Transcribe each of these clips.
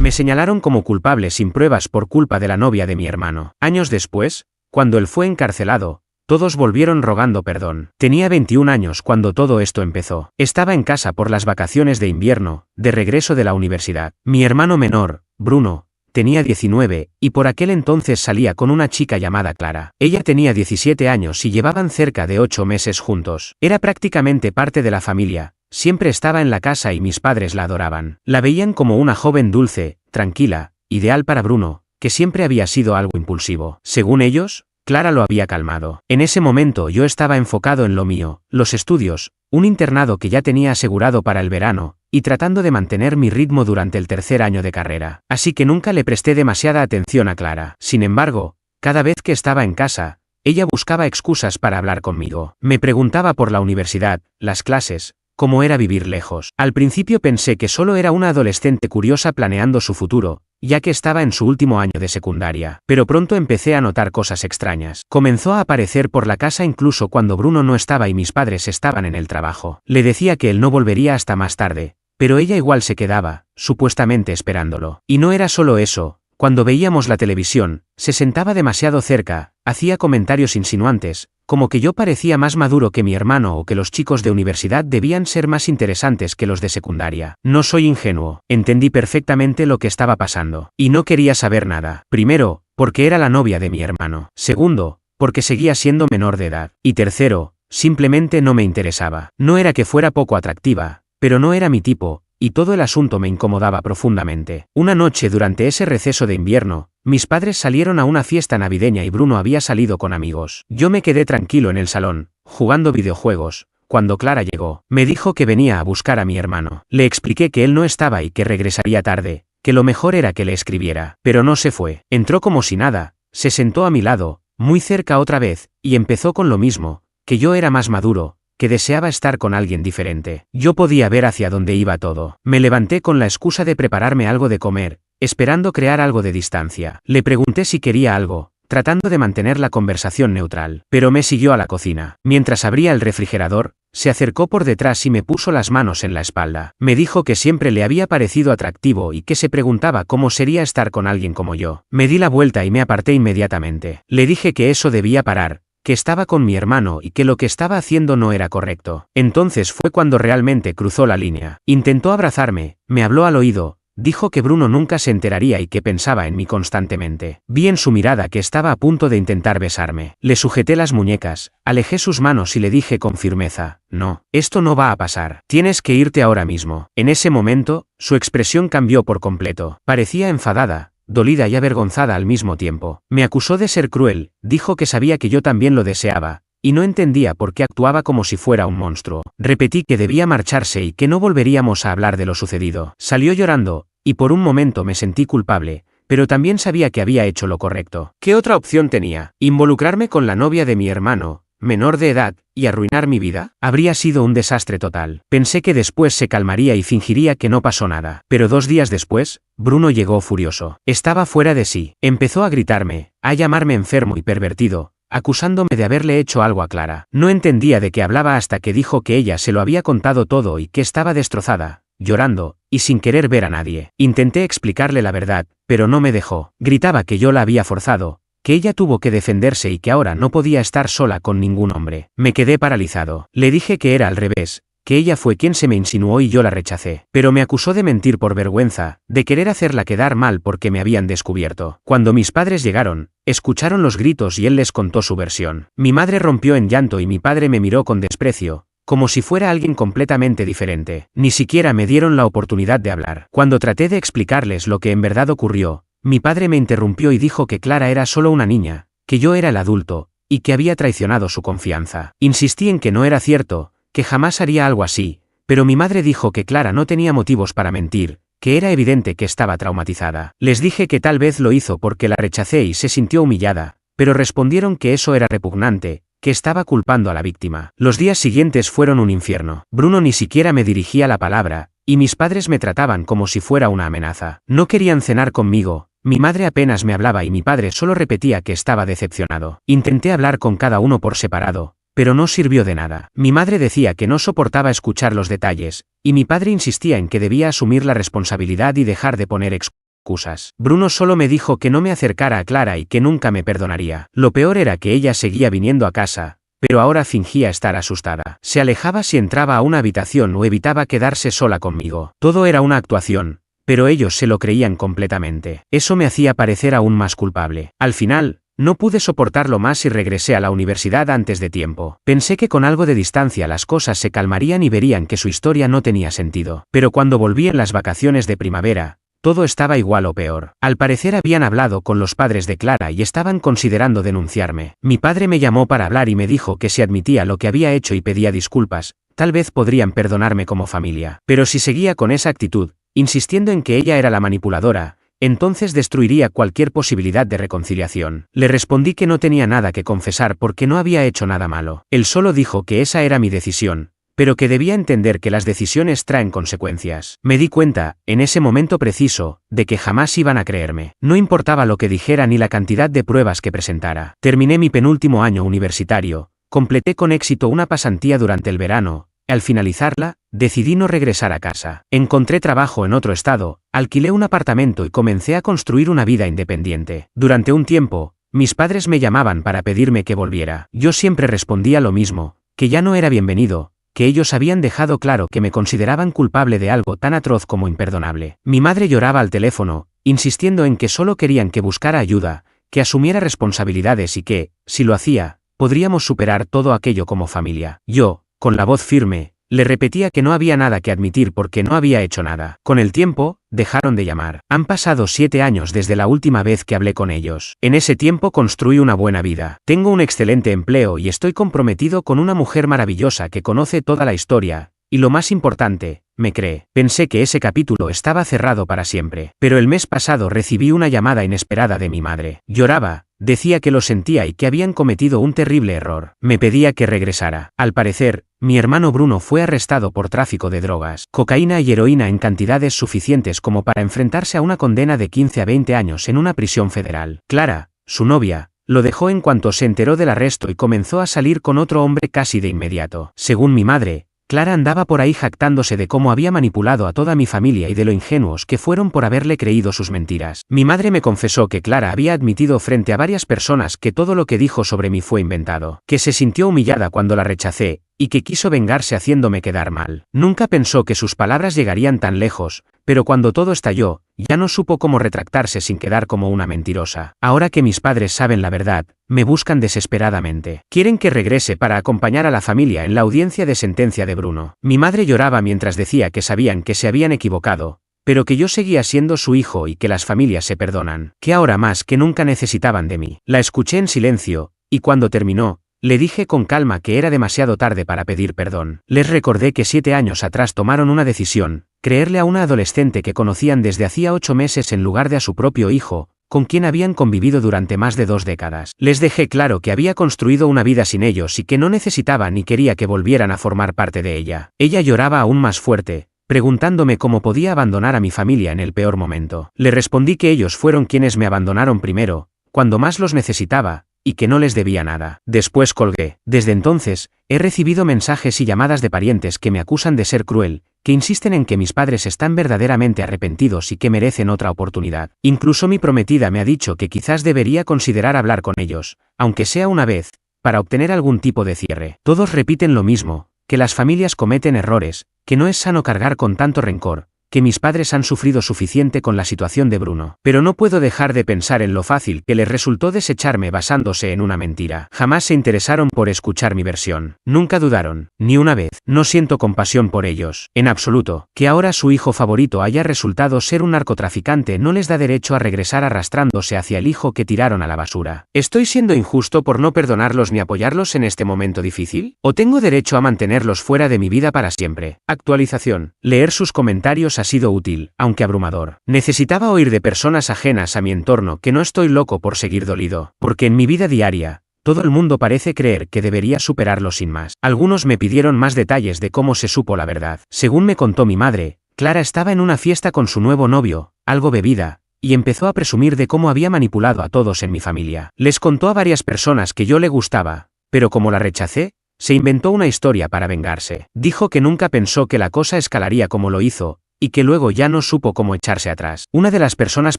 Me señalaron como culpable sin pruebas por culpa de la novia de mi hermano. Años después, cuando él fue encarcelado, todos volvieron rogando perdón. Tenía 21 años cuando todo esto empezó. Estaba en casa por las vacaciones de invierno, de regreso de la universidad. Mi hermano menor, Bruno, tenía 19, y por aquel entonces salía con una chica llamada Clara. Ella tenía 17 años y llevaban cerca de 8 meses juntos. Era prácticamente parte de la familia, siempre estaba en la casa y mis padres la adoraban. La veían como una joven dulce, tranquila, ideal para Bruno, que siempre había sido algo impulsivo. Según ellos, Clara lo había calmado. En ese momento yo estaba enfocado en lo mío, los estudios, un internado que ya tenía asegurado para el verano, y tratando de mantener mi ritmo durante el tercer año de carrera. Así que nunca le presté demasiada atención a Clara. Sin embargo, cada vez que estaba en casa, ella buscaba excusas para hablar conmigo. Me preguntaba por la universidad, las clases, cómo era vivir lejos. Al principio pensé que solo era una adolescente curiosa planeando su futuro, ya que estaba en su último año de secundaria. Pero pronto empecé a notar cosas extrañas. Comenzó a aparecer por la casa incluso cuando Bruno no estaba y mis padres estaban en el trabajo. Le decía que él no volvería hasta más tarde, pero ella igual se quedaba, supuestamente esperándolo. Y no era solo eso. Cuando veíamos la televisión, se sentaba demasiado cerca, hacía comentarios insinuantes, como que yo parecía más maduro que mi hermano o que los chicos de universidad debían ser más interesantes que los de secundaria. No soy ingenuo, entendí perfectamente lo que estaba pasando, y no quería saber nada. Primero, porque era la novia de mi hermano. Segundo, porque seguía siendo menor de edad. Y tercero, simplemente no me interesaba. No era que fuera poco atractiva, pero no era mi tipo, y todo el asunto me incomodaba profundamente. Una noche durante ese receso de invierno, mis padres salieron a una fiesta navideña y Bruno había salido con amigos. Yo me quedé tranquilo en el salón, jugando videojuegos, cuando Clara llegó. Me dijo que venía a buscar a mi hermano. Le expliqué que él no estaba y que regresaría tarde, que lo mejor era que le escribiera. Pero no se fue. Entró como si nada, se sentó a mi lado, muy cerca otra vez, y empezó con lo mismo, que yo era más maduro, que deseaba estar con alguien diferente. Yo podía ver hacia dónde iba todo. Me levanté con la excusa de prepararme algo de comer, esperando crear algo de distancia. Le pregunté si quería algo, tratando de mantener la conversación neutral, pero me siguió a la cocina. Mientras abría el refrigerador, se acercó por detrás y me puso las manos en la espalda. Me dijo que siempre le había parecido atractivo y que se preguntaba cómo sería estar con alguien como yo. Me di la vuelta y me aparté inmediatamente. Le dije que eso debía parar, que estaba con mi hermano y que lo que estaba haciendo no era correcto. Entonces fue cuando realmente cruzó la línea. Intentó abrazarme, me habló al oído, dijo que Bruno nunca se enteraría y que pensaba en mí constantemente. Vi en su mirada que estaba a punto de intentar besarme. Le sujeté las muñecas, alejé sus manos y le dije con firmeza: no, esto no va a pasar. Tienes que irte ahora mismo. En ese momento, su expresión cambió por completo. Parecía enfadada, dolida y avergonzada al mismo tiempo. Me acusó de ser cruel, dijo que sabía que yo también lo deseaba, y no entendía por qué actuaba como si fuera un monstruo. Repetí que debía marcharse y que no volveríamos a hablar de lo sucedido. Salió llorando, y por un momento me sentí culpable, pero también sabía que había hecho lo correcto. ¿Qué otra opción tenía? ¿Involucrarme con la novia de mi hermano, menor de edad, y arruinar mi vida? Habría sido un desastre total. Pensé que después se calmaría y fingiría que no pasó nada. Pero 2 días después, Bruno llegó furioso. Estaba fuera de sí. Empezó a gritarme, a llamarme enfermo y pervertido, acusándome de haberle hecho algo a Clara. No entendía de qué hablaba hasta que dijo que ella se lo había contado todo y que estaba destrozada, llorando, y sin querer ver a nadie. Intenté explicarle la verdad, pero no me dejó. Gritaba que yo la había forzado, que ella tuvo que defenderse y que ahora no podía estar sola con ningún hombre. Me quedé paralizado. Le dije que era al revés, que ella fue quien se me insinuó y yo la rechacé. Pero me acusó de mentir por vergüenza, de querer hacerla quedar mal porque me habían descubierto. Cuando mis padres llegaron, escucharon los gritos y él les contó su versión. Mi madre rompió en llanto y mi padre me miró con desprecio, como si fuera alguien completamente diferente. Ni siquiera me dieron la oportunidad de hablar. Cuando traté de explicarles lo que en verdad ocurrió, mi padre me interrumpió y dijo que Clara era solo una niña, que yo era el adulto, y que había traicionado su confianza. Insistí en que no era cierto, que jamás haría algo así, pero mi madre dijo que Clara no tenía motivos para mentir, que era evidente que estaba traumatizada. Les dije que tal vez lo hizo porque la rechacé y se sintió humillada, pero respondieron que eso era repugnante, que estaba culpando a la víctima. Los días siguientes fueron un infierno. Bruno ni siquiera me dirigía la palabra, y mis padres me trataban como si fuera una amenaza. No querían cenar conmigo. Mi madre apenas me hablaba y mi padre solo repetía que estaba decepcionado. Intenté hablar con cada uno por separado, pero no sirvió de nada. Mi madre decía que no soportaba escuchar los detalles, y mi padre insistía en que debía asumir la responsabilidad y dejar de poner excusas. excusas. Bruno solo me dijo que no me acercara a Clara y que nunca me perdonaría. Lo peor era que ella seguía viniendo a casa, pero ahora fingía estar asustada. Se alejaba si entraba a una habitación o evitaba quedarse sola conmigo. Todo era una actuación, pero ellos se lo creían completamente. Eso me hacía parecer aún más culpable. Al final, no pude soportarlo más y regresé a la universidad antes de tiempo. Pensé que con algo de distancia las cosas se calmarían y verían que su historia no tenía sentido. Pero cuando volví en las vacaciones de primavera, todo estaba igual o peor. Al parecer habían hablado con los padres de Clara y estaban considerando denunciarme. Mi padre me llamó para hablar y me dijo que si admitía lo que había hecho y pedía disculpas, tal vez podrían perdonarme como familia. Pero si seguía con esa actitud, insistiendo en que ella era la manipuladora, entonces destruiría cualquier posibilidad de reconciliación. Le respondí que no tenía nada que confesar porque no había hecho nada malo. Él solo dijo que esa era mi decisión, pero que debía entender que las decisiones traen consecuencias. Me di cuenta, en ese momento preciso, de que jamás iban a creerme. No importaba lo que dijera ni la cantidad de pruebas que presentara. Terminé mi penúltimo año universitario, completé con éxito una pasantía durante el verano. Al finalizarla, decidí no regresar a casa. Encontré trabajo en otro estado, alquilé un apartamento y comencé a construir una vida independiente. Durante un tiempo, mis padres me llamaban para pedirme que volviera. Yo siempre respondía lo mismo, que ya no era bienvenido, que ellos habían dejado claro que me consideraban culpable de algo tan atroz como imperdonable. Mi madre lloraba al teléfono, insistiendo en que solo querían que buscara ayuda, que asumiera responsabilidades y que, si lo hacía, podríamos superar todo aquello como familia. Yo, con la voz firme, le repetía que no había nada que admitir porque no había hecho nada. Con el tiempo, dejaron de llamar. Han pasado 7 años desde la última vez que hablé con ellos. En ese tiempo construí una buena vida. Tengo un excelente empleo y estoy comprometido con una mujer maravillosa que conoce toda la historia, y lo más importante, me cree. Pensé que ese capítulo estaba cerrado para siempre. Pero el mes pasado recibí una llamada inesperada de mi madre. Lloraba, decía que lo sentía y que habían cometido un terrible error. Me pedía que regresara. Al parecer, mi hermano Bruno fue arrestado por tráfico de drogas, cocaína y heroína en cantidades suficientes como para enfrentarse a una condena de 15 a 20 años en una prisión federal. Clara, su novia, lo dejó en cuanto se enteró del arresto y comenzó a salir con otro hombre casi de inmediato. Según mi madre, Clara andaba por ahí jactándose de cómo había manipulado a toda mi familia y de lo ingenuos que fueron por haberle creído sus mentiras. Mi madre me confesó que Clara había admitido frente a varias personas que todo lo que dijo sobre mí fue inventado, que se sintió humillada cuando la rechacé, y que quiso vengarse haciéndome quedar mal. Nunca pensó que sus palabras llegarían tan lejos, pero cuando todo estalló, ya no supo cómo retractarse sin quedar como una mentirosa. Ahora que mis padres saben la verdad, me buscan desesperadamente. Quieren que regrese para acompañar a la familia en la audiencia de sentencia de Bruno. Mi madre lloraba mientras decía que sabían que se habían equivocado, pero que yo seguía siendo su hijo y que las familias se perdonan, que ahora más que nunca necesitaban de mí. La escuché en silencio, y cuando terminó, le dije con calma que era demasiado tarde para pedir perdón. Les recordé que 7 años atrás tomaron una decisión, creerle a una adolescente que conocían desde hacía 8 meses en lugar de a su propio hijo, con quien habían convivido durante más de 2 décadas. Les dejé claro que había construido una vida sin ellos y que no necesitaba ni quería que volvieran a formar parte de ella. Ella lloraba aún más fuerte, preguntándome cómo podía abandonar a mi familia en el peor momento. Le respondí que ellos fueron quienes me abandonaron primero, cuando más los necesitaba, y que no les debía nada. Después colgué. Desde entonces, he recibido mensajes y llamadas de parientes que me acusan de ser cruel, que insisten en que mis padres están verdaderamente arrepentidos y que merecen otra oportunidad. Incluso mi prometida me ha dicho que quizás debería considerar hablar con ellos, aunque sea una vez, para obtener algún tipo de cierre. Todos repiten lo mismo, que las familias cometen errores, que no es sano cargar con tanto rencor, que mis padres han sufrido suficiente con la situación de Bruno. Pero no puedo dejar de pensar en lo fácil que les resultó desecharme basándose en una mentira. Jamás se interesaron por escuchar mi versión. Nunca dudaron, ni una vez. No siento compasión por ellos, en absoluto. Que ahora su hijo favorito haya resultado ser un narcotraficante no les da derecho a regresar arrastrándose hacia el hijo que tiraron a la basura. ¿Estoy siendo injusto por no perdonarlos ni apoyarlos en este momento difícil? ¿O tengo derecho a mantenerlos fuera de mi vida para siempre? Actualización. Leer sus comentarios ha sido útil, aunque abrumador. Necesitaba oír de personas ajenas a mi entorno que no estoy loco por seguir dolido, porque en mi vida diaria, todo el mundo parece creer que debería superarlo sin más. Algunos me pidieron más detalles de cómo se supo la verdad. Según me contó mi madre, Clara estaba en una fiesta con su nuevo novio, algo bebida, y empezó a presumir de cómo había manipulado a todos en mi familia. Les contó a varias personas que yo le gustaba, pero como la rechacé, se inventó una historia para vengarse. Dijo que nunca pensó que la cosa escalaría como lo hizo, y que luego ya no supo cómo echarse atrás. Una de las personas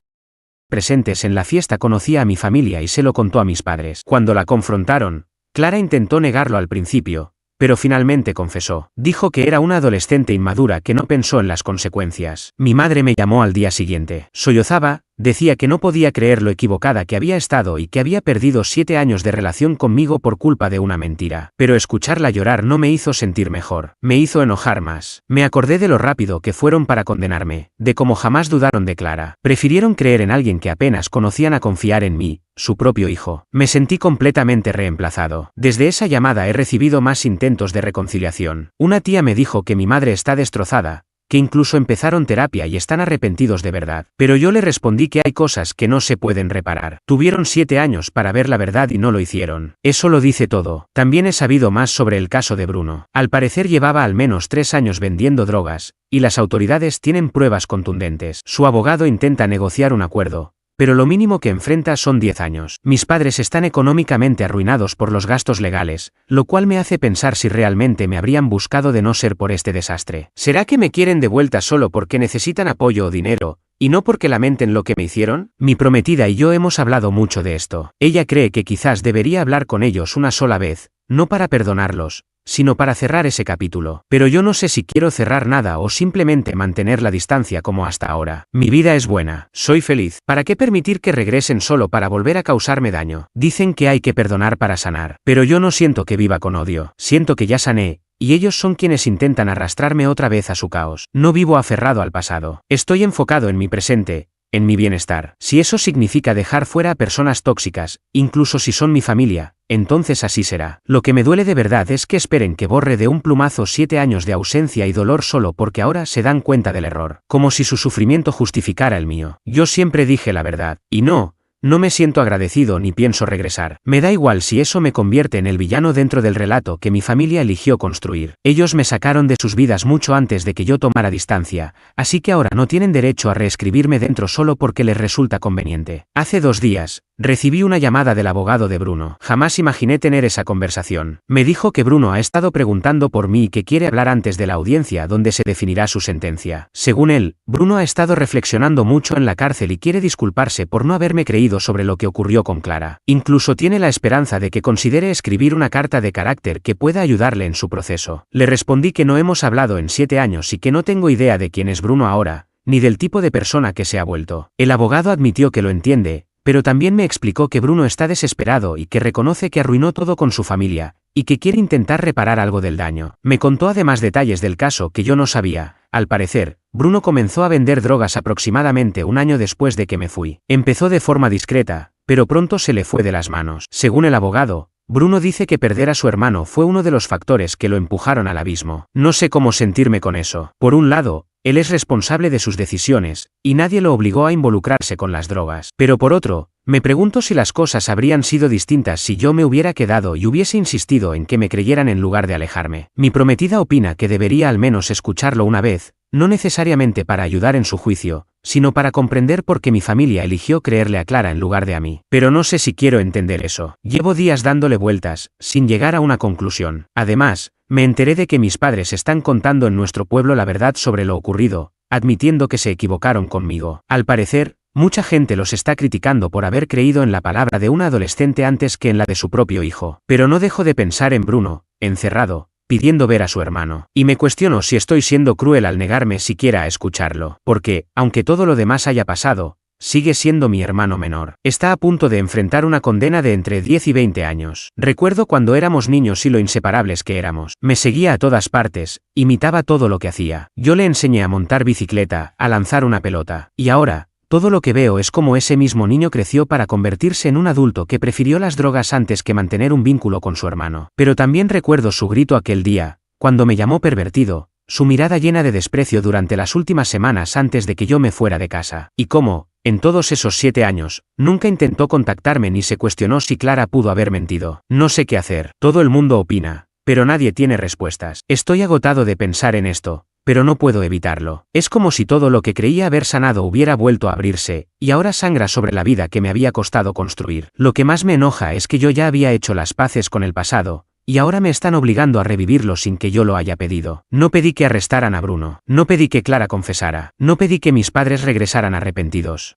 presentes en la fiesta conocía a mi familia y se lo contó a mis padres. Cuando la confrontaron, Clara intentó negarlo al principio, pero finalmente confesó. Dijo que era una adolescente inmadura que no pensó en las consecuencias. Mi madre me llamó al día siguiente. Sollozaba, decía que no podía creer lo equivocada que había estado y que había perdido 7 años de relación conmigo por culpa de una mentira. Pero escucharla llorar no me hizo sentir mejor, me hizo enojar más. Me acordé de lo rápido que fueron para condenarme, de cómo jamás dudaron de Clara. Prefirieron creer en alguien que apenas conocían a confiar en mí, su propio hijo. Me sentí completamente reemplazado. Desde esa llamada he recibido más intentos de reconciliación. Una tía me dijo que mi madre está destrozada, que incluso empezaron terapia y están arrepentidos de verdad. Pero yo le respondí que hay cosas que no se pueden reparar. Tuvieron 7 años para ver la verdad y no lo hicieron. Eso lo dice todo. También he sabido más sobre el caso de Bruno. Al parecer llevaba al menos 3 años vendiendo drogas, y las autoridades tienen pruebas contundentes. Su abogado intenta negociar un acuerdo, pero lo mínimo que enfrenta son 10 años. Mis padres están económicamente arruinados por los gastos legales, lo cual me hace pensar si realmente me habrían buscado de no ser por este desastre. ¿Será que me quieren de vuelta solo porque necesitan apoyo o dinero, y no porque lamenten lo que me hicieron? Mi prometida y yo hemos hablado mucho de esto. Ella cree que quizás debería hablar con ellos una sola vez, no para perdonarlos, sino para cerrar ese capítulo. Pero yo no sé si quiero cerrar nada o simplemente mantener la distancia como hasta ahora. Mi vida es buena, soy feliz. ¿Para qué permitir que regresen solo para volver a causarme daño? Dicen que hay que perdonar para sanar, pero yo no siento que viva con odio. Siento que ya sané, y ellos son quienes intentan arrastrarme otra vez a su caos. No vivo aferrado al pasado. Estoy enfocado en mi presente, en mi bienestar. Si eso significa dejar fuera a personas tóxicas, incluso si son mi familia, entonces así será. Lo que me duele de verdad es que esperen que borre de un plumazo 7 años de ausencia y dolor solo porque ahora se dan cuenta del error. Como si su sufrimiento justificara el mío. Yo siempre dije la verdad, y no me siento agradecido ni pienso regresar. Me da igual si eso me convierte en el villano dentro del relato que mi familia eligió construir. Ellos me sacaron de sus vidas mucho antes de que yo tomara distancia, así que ahora no tienen derecho a reescribirme dentro solo porque les resulta conveniente. Hace 2 días, recibí una llamada del abogado de Bruno. Jamás imaginé tener esa conversación. Me dijo que Bruno ha estado preguntando por mí y que quiere hablar antes de la audiencia donde se definirá su sentencia. Según él, Bruno ha estado reflexionando mucho en la cárcel y quiere disculparse por no haberme creído sobre lo que ocurrió con Clara. Incluso tiene la esperanza de que considere escribir una carta de carácter que pueda ayudarle en su proceso. Le respondí que no hemos hablado en 7 años y que no tengo idea de quién es Bruno ahora, ni del tipo de persona que se ha vuelto. El abogado admitió que lo entiende, pero también me explicó que Bruno está desesperado y que reconoce que arruinó todo con su familia, y que quiere intentar reparar algo del daño. Me contó además detalles del caso que yo no sabía. Al parecer, Bruno comenzó a vender drogas aproximadamente 1 año después de que me fui. Empezó de forma discreta, pero pronto se le fue de las manos. Según el abogado, Bruno dice que perder a su hermano fue uno de los factores que lo empujaron al abismo. No sé cómo sentirme con eso. Por un lado, él es responsable de sus decisiones, y nadie lo obligó a involucrarse con las drogas. Pero por otro, me pregunto si las cosas habrían sido distintas si yo me hubiera quedado y hubiese insistido en que me creyeran en lugar de alejarme. Mi prometida opina que debería al menos escucharlo una vez, no necesariamente para ayudar en su juicio, sino para comprender por qué mi familia eligió creerle a Clara en lugar de a mí. Pero no sé si quiero entender eso. Llevo días dándole vueltas, sin llegar a una conclusión. Además, me enteré de que mis padres están contando en nuestro pueblo la verdad sobre lo ocurrido, admitiendo que se equivocaron conmigo. Al parecer, mucha gente los está criticando por haber creído en la palabra de un adolescente antes que en la de su propio hijo. Pero no dejo de pensar en Bruno, encerrado, pidiendo ver a su hermano. Y me cuestiono si estoy siendo cruel al negarme siquiera a escucharlo. Porque, aunque todo lo demás haya pasado, sigue siendo mi hermano menor. Está a punto de enfrentar una condena de entre 10 y 20 años. Recuerdo cuando éramos niños y lo inseparables que éramos. Me seguía a todas partes, imitaba todo lo que hacía. Yo le enseñé a montar bicicleta, a lanzar una pelota. Y ahora, todo lo que veo es cómo ese mismo niño creció para convertirse en un adulto que prefirió las drogas antes que mantener un vínculo con su hermano. Pero también recuerdo su grito aquel día, cuando me llamó pervertido, su mirada llena de desprecio durante las últimas semanas antes de que yo me fuera de casa. Y cómo, en todos esos 7 años, nunca intentó contactarme ni se cuestionó si Clara pudo haber mentido. No sé qué hacer. Todo el mundo opina, pero nadie tiene respuestas. Estoy agotado de pensar en esto, pero no puedo evitarlo. Es como si todo lo que creía haber sanado hubiera vuelto a abrirse, y ahora sangra sobre la vida que me había costado construir. Lo que más me enoja es que yo ya había hecho las paces con el pasado, y ahora me están obligando a revivirlo sin que yo lo haya pedido. No pedí que arrestaran a Bruno, no pedí que Clara confesara, no pedí que mis padres regresaran arrepentidos.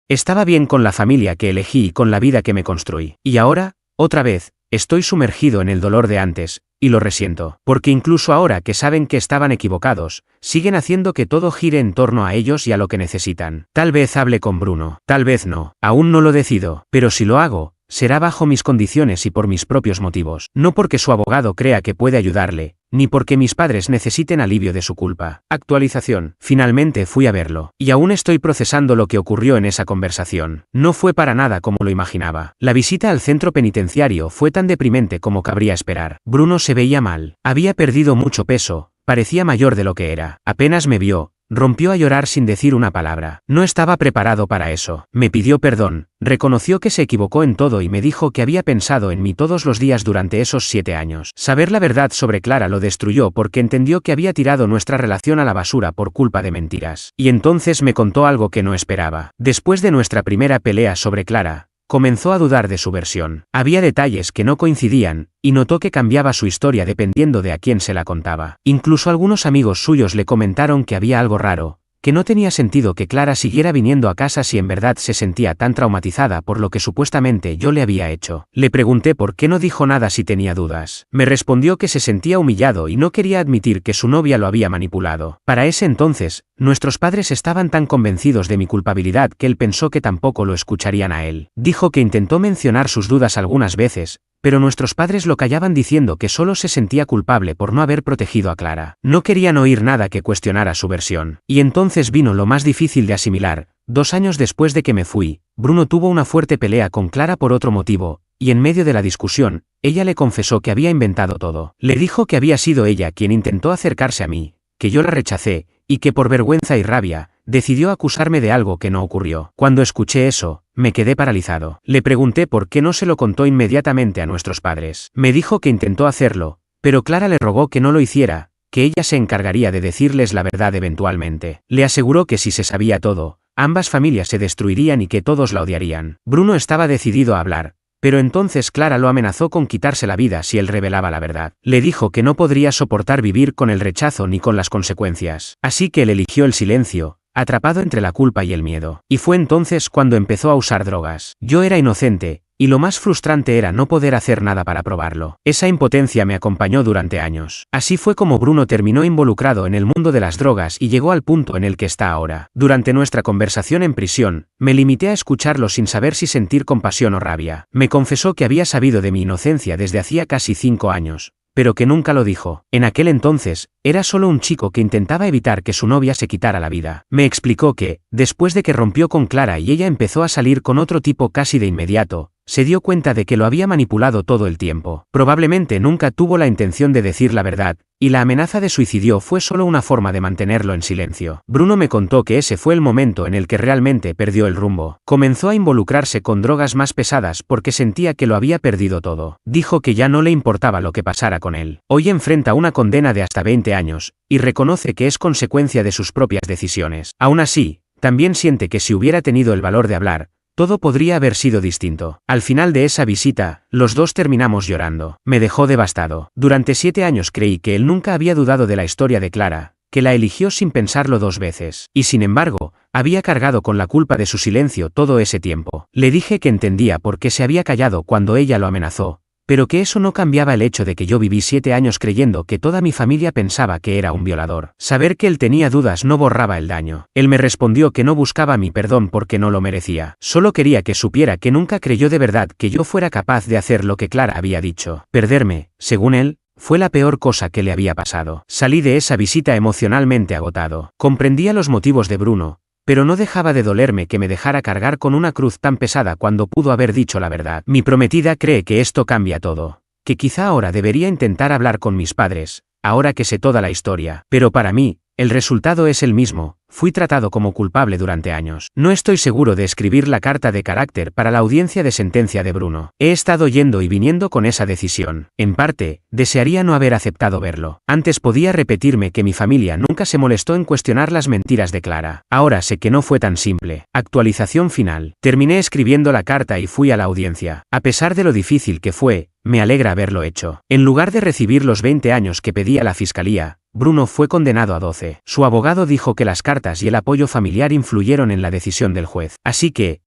Estaba bien con la familia que elegí y con la vida que me construí. Y ahora, otra vez, estoy sumergido en el dolor de antes, y lo resiento, porque incluso ahora que saben que estaban equivocados, siguen haciendo que todo gire en torno a ellos y a lo que necesitan. Tal vez hable con Bruno, tal vez no, aún no lo decido, pero si lo hago, será bajo mis condiciones y por mis propios motivos, no porque su abogado crea que puede ayudarle, ni porque mis padres necesiten alivio de su culpa. Actualización. Finalmente fui a verlo, y aún estoy procesando lo que ocurrió en esa conversación. No fue para nada como lo imaginaba. La visita al centro penitenciario fue tan deprimente como cabría esperar. Bruno se veía mal, había perdido mucho peso, parecía mayor de lo que era. Apenas me vio, rompió a llorar sin decir una palabra. No estaba preparado para eso. Me pidió perdón, reconoció que se equivocó en todo y me dijo que había pensado en mí todos los días durante esos 7 años. Saber la verdad sobre Clara lo destruyó porque entendió que había tirado nuestra relación a la basura por culpa de mentiras. Y entonces me contó algo que no esperaba. Después de nuestra primera pelea sobre Clara, comenzó a dudar de su versión. Había detalles que no coincidían, y notó que cambiaba su historia dependiendo de a quién se la contaba. Incluso algunos amigos suyos le comentaron que había algo raro, que no tenía sentido que Clara siguiera viniendo a casa si en verdad se sentía tan traumatizada por lo que supuestamente yo le había hecho. Le pregunté por qué no dijo nada si tenía dudas. Me respondió que se sentía humillado y no quería admitir que su novia lo había manipulado. Para ese entonces, nuestros padres estaban tan convencidos de mi culpabilidad que él pensó que tampoco lo escucharían a él. Dijo que intentó mencionar sus dudas algunas veces, pero nuestros padres lo callaban diciendo que solo se sentía culpable por no haber protegido a Clara. No querían oír nada que cuestionara su versión. Y entonces vino lo más difícil de asimilar. 2 años después de que me fui, Bruno tuvo una fuerte pelea con Clara por otro motivo, y en medio de la discusión, ella le confesó que había inventado todo. Le dijo que había sido ella quien intentó acercarse a mí, que yo la rechacé, y que por vergüenza y rabia, decidió acusarme de algo que no ocurrió. Cuando escuché eso, me quedé paralizado. Le pregunté por qué no se lo contó inmediatamente a nuestros padres. Me dijo que intentó hacerlo, pero Clara le rogó que no lo hiciera, que ella se encargaría de decirles la verdad eventualmente. Le aseguró que si se sabía todo, ambas familias se destruirían y que todos la odiarían. Bruno estaba decidido a hablar, pero entonces Clara lo amenazó con quitarse la vida si él revelaba la verdad. Le dijo que no podría soportar vivir con el rechazo ni con las consecuencias. Así que él eligió el silencio, atrapado entre la culpa y el miedo. Y fue entonces cuando empezó a usar drogas. Yo era inocente, y lo más frustrante era no poder hacer nada para probarlo. Esa impotencia me acompañó durante años. Así fue como Bruno terminó involucrado en el mundo de las drogas y llegó al punto en el que está ahora. Durante nuestra conversación en prisión, me limité a escucharlo sin saber si sentir compasión o rabia. Me confesó que había sabido de mi inocencia desde hacía casi 5 años, pero que nunca lo dijo. En aquel entonces, era solo un chico que intentaba evitar que su novia se quitara la vida. Me explicó que, después de que rompió con Clara y ella empezó a salir con otro tipo casi de inmediato, se dio cuenta de que lo había manipulado todo el tiempo. Probablemente nunca tuvo la intención de decir la verdad, y la amenaza de suicidio fue solo una forma de mantenerlo en silencio. Bruno me contó que ese fue el momento en el que realmente perdió el rumbo. Comenzó a involucrarse con drogas más pesadas porque sentía que lo había perdido todo. Dijo que ya no le importaba lo que pasara con él. Hoy enfrenta una condena de hasta 20 años, y reconoce que es consecuencia de sus propias decisiones. Aún así, también siente que si hubiera tenido el valor de hablar, todo podría haber sido distinto. Al final de esa visita, los dos terminamos llorando. Me dejó devastado. Durante 7 años creí que él nunca había dudado de la historia de Clara, que la eligió sin pensarlo 2 veces. Y sin embargo, había cargado con la culpa de su silencio todo ese tiempo. Le dije que entendía por qué se había callado cuando ella lo amenazó, pero que eso no cambiaba el hecho de que yo viví 7 años creyendo que toda mi familia pensaba que era un violador. Saber que él tenía dudas no borraba el daño. Él me respondió que no buscaba mi perdón porque no lo merecía. Solo quería que supiera que nunca creyó de verdad que yo fuera capaz de hacer lo que Clara había dicho. Perderme, según él, fue la peor cosa que le había pasado. Salí de esa visita emocionalmente agotado. Comprendía los motivos de Bruno, pero no dejaba de dolerme que me dejara cargar con una cruz tan pesada cuando pudo haber dicho la verdad. Mi prometida cree que esto cambia todo, que quizá ahora debería intentar hablar con mis padres, ahora que sé toda la historia. Pero para mí, El resultado es el mismo, fui tratado como culpable durante años. No estoy seguro de escribir la carta de carácter para la audiencia de sentencia de Bruno. He estado yendo y viniendo con esa decisión. En parte, desearía no haber aceptado verlo. Antes podía repetirme que mi familia nunca se molestó en cuestionar las mentiras de Clara. Ahora sé que no fue tan simple. Actualización final. Terminé escribiendo la carta y fui a la audiencia. A pesar de lo difícil que fue, me alegra haberlo hecho. En lugar de recibir los 20 años que pedía la fiscalía, Bruno fue condenado a 12. Su abogado dijo que las cartas y el apoyo familiar influyeron en la decisión del juez. Así que,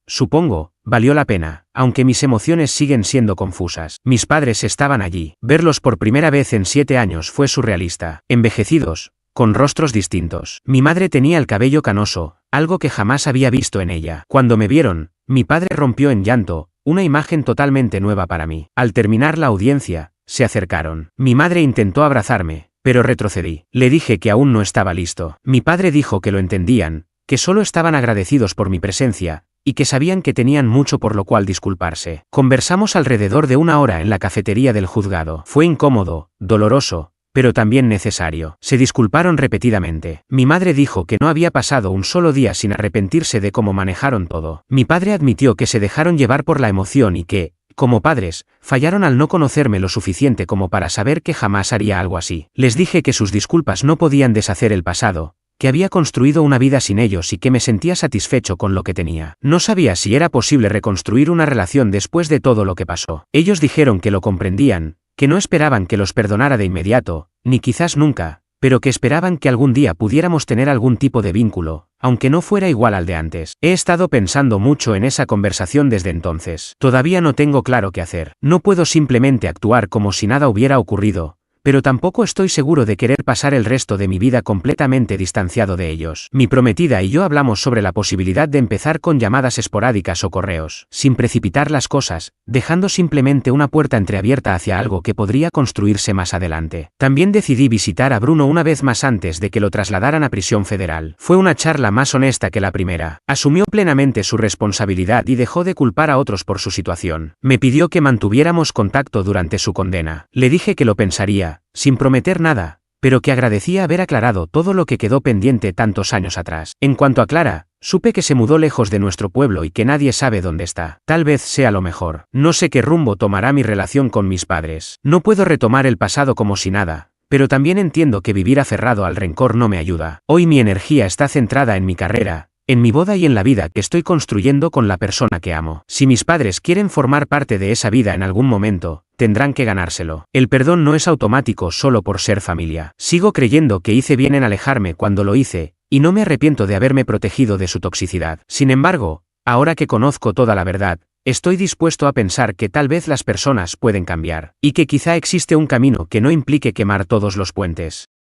supongo, valió la pena, aunque mis emociones siguen siendo confusas. Mis padres estaban allí. Verlos por primera vez en 7 años fue surrealista. Envejecidos, con rostros distintos. Mi madre tenía el cabello canoso, algo que jamás había visto en ella. Cuando me vieron, mi padre rompió en llanto, una imagen totalmente nueva para mí. Al terminar la audiencia, se acercaron. Mi madre intentó abrazarme, pero retrocedí. Le dije que aún no estaba listo. Mi padre dijo que lo entendían, que solo estaban agradecidos por mi presencia, y que sabían que tenían mucho por lo cual disculparse. Conversamos alrededor de 1 hora en la cafetería del juzgado. Fue incómodo, doloroso, pero también necesario. Se disculparon repetidamente. Mi madre dijo que no había pasado un solo día sin arrepentirse de cómo manejaron todo. Mi padre admitió que se dejaron llevar por la emoción y que, como padres, fallaron al no conocerme lo suficiente como para saber que jamás haría algo así. Les dije que sus disculpas no podían deshacer el pasado, que había construido una vida sin ellos y que me sentía satisfecho con lo que tenía. No sabía si era posible reconstruir una relación después de todo lo que pasó. Ellos dijeron que lo comprendían, que no esperaban que los perdonara de inmediato, ni quizás nunca, pero que esperaban que algún día pudiéramos tener algún tipo de vínculo, aunque no fuera igual al de antes. He estado pensando mucho en esa conversación desde entonces. Todavía no tengo claro qué hacer. No puedo simplemente actuar como si nada hubiera ocurrido, pero tampoco estoy seguro de querer pasar el resto de mi vida completamente distanciado de ellos. Mi prometida y yo hablamos sobre la posibilidad de empezar con llamadas esporádicas o correos, sin precipitar las cosas, dejando simplemente una puerta entreabierta hacia algo que podría construirse más adelante. También decidí visitar a Bruno una vez más antes de que lo trasladaran a prisión federal. Fue una charla más honesta que la primera. Asumió plenamente su responsabilidad y dejó de culpar a otros por su situación. Me pidió que mantuviéramos contacto durante su condena. Le dije que lo pensaría, sin prometer nada, pero que agradecía haber aclarado todo lo que quedó pendiente tantos años atrás. En cuanto a Clara, supe que se mudó lejos de nuestro pueblo y que nadie sabe dónde está. Tal vez sea lo mejor. No sé qué rumbo tomará mi relación con mis padres. No puedo retomar el pasado como si nada, pero también entiendo que vivir aferrado al rencor no me ayuda. Hoy mi energía está centrada en mi carrera, en mi boda y en la vida que estoy construyendo con la persona que amo. Si mis padres quieren formar parte de esa vida en algún momento, tendrán que ganárselo. El perdón no es automático solo por ser familia. Sigo creyendo que hice bien en alejarme cuando lo hice, y no me arrepiento de haberme protegido de su toxicidad. Sin embargo, ahora que conozco toda la verdad, estoy dispuesto a pensar que tal vez las personas pueden cambiar, y que quizá existe un camino que no implique quemar todos los puentes.